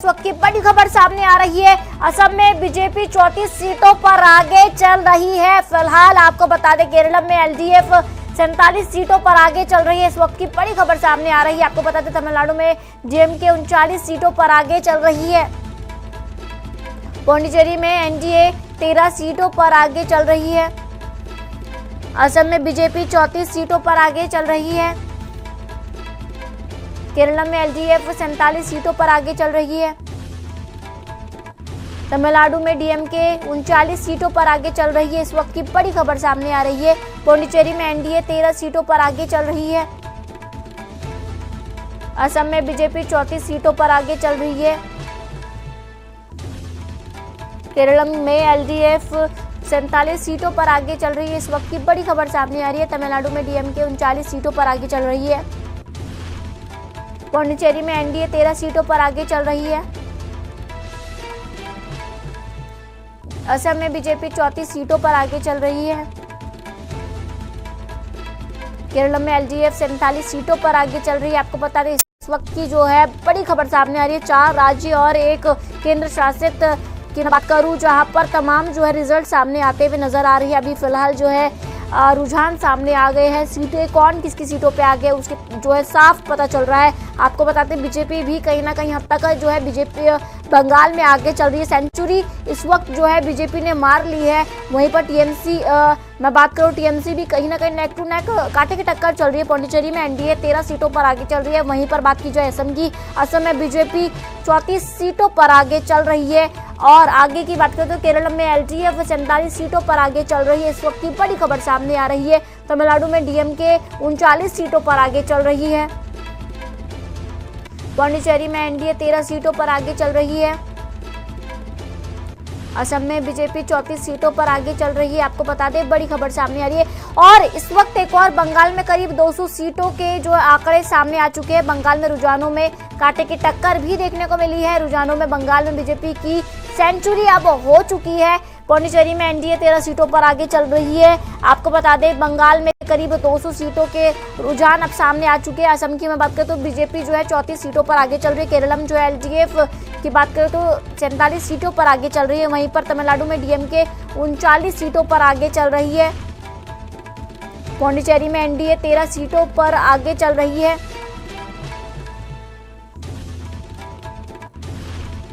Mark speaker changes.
Speaker 1: इस वक्त की बड़ी खबर सामने आ रही है। असम में बीजेपी 34 सीटों पर आगे चल रही है। फिलहाल आपको बता दें केरल में एलडीएफ 47 सीटों पर आगे चल रही है। इस वक्त की बड़ी खबर सामने आ रही है। आपको बता दें तमिलनाडु में डीएमके 39 सीटों पर आगे चल रही है। पौंडीचेरी में एनडीए 13 सीटों पर आगे चल रही है। असम में बीजेपी 34 सीटों पर आगे चल रही है। केरल में एलडीएफ 47 सीटों पर आगे चल रही है। तमिलनाडु में डीएमके 39 सीटों पर आगे चल रही है। इस वक्त की बड़ी खबर सामने आ रही है। पौंडीचेरी में एनडीए 13 सीटों पर आगे चल रही है। असम में बीजेपी 34 सीटों पर आगे चल रही है। केरल में एलडीएफ 47 सीटों पर आगे चल रही है। इस वक्त की बड़ी खबर सामने आ रही है। तमिलनाडु में डीएमके 39 सीटों पर आगे चल रही है। पौंडीचेरी में एनडीए 13 सीटों पर आगे चल रही है। असम में बीजेपी 34 सीटों पर आगे चल रही है। केरल में एलडीएफ 47 सीटों पर आगे चल रही है। आपको बता दें इस वक्त की जो है बड़ी खबर सामने आ रही है। 4 राज्य और एक केंद्र शासित की बात करूं जहां पर तमाम जो है रिजल्ट सामने आते हुए नजर आ रही है। अभी फिलहाल जो है रुझान सामने आ गए हैं। सीटें कौन किसकी सीटों पे आ गए उसके जो है साफ पता चल रहा है। आपको बताते हैं बीजेपी भी कहीं ना कहीं हद तक जो है बीजेपी बंगाल में आगे चल रही है। सेंचुरी इस वक्त जो है बीजेपी ने मार ली है। वहीं पर टीएमसी मैं बात करूं टीएमसी भी कहीं ना कहीं नेक टू नेक कांटे की टक्कर चल रही है। पौंडीचेरी में एनडीए 13 सीटों पर आगे चल रही है। वहीं पर बात की जाए असम की, असम में बीजेपी 34 सीटों पर आगे चल रही है। और आगे की बात करें तो केरल में एलडीएफ 47 सीटों पर आगे चल रही है। इस वक्त की बड़ी खबर सामने आ रही है। तमिलनाडु में डीएमके 39 सीटों पर आगे चल रही है। पौंडीचेरी में एनडीए 13 सीटों पर आगे चल रही है। असम में बीजेपी 34 सीटों पर आगे चल रही है। आपको बता दें बड़ी खबर सामने आ रही है। और इस वक्त एक और बंगाल में करीब 200 सीटों के जो आंकड़े सामने आ चुके हैं। बंगाल में रुझानों में कांटे की टक्कर भी देखने को मिली है। रुझानों में बंगाल में बीजेपी की सेंचुरी अब हो चुकी है। पौंडीचेरी में एनडीए 13 सीटों पर आगे चल रही है। आपको बता दें बंगाल में करीब 200 सीटों के रुझान अब सामने आ चुके हैं। असम की मैं बात करें तो बीजेपी जो है 34 सीटों पर आगे चल रही है। केरल में जो है एलडीएफ की बात करें तो 47 सीटों पर आगे चल रही है। वहीं पर तमिलनाडु में डीएमके 39 सीटों पर आगे चल रही है। पौंडीचेरी में एनडीए 13 सीटों पर आगे चल रही है।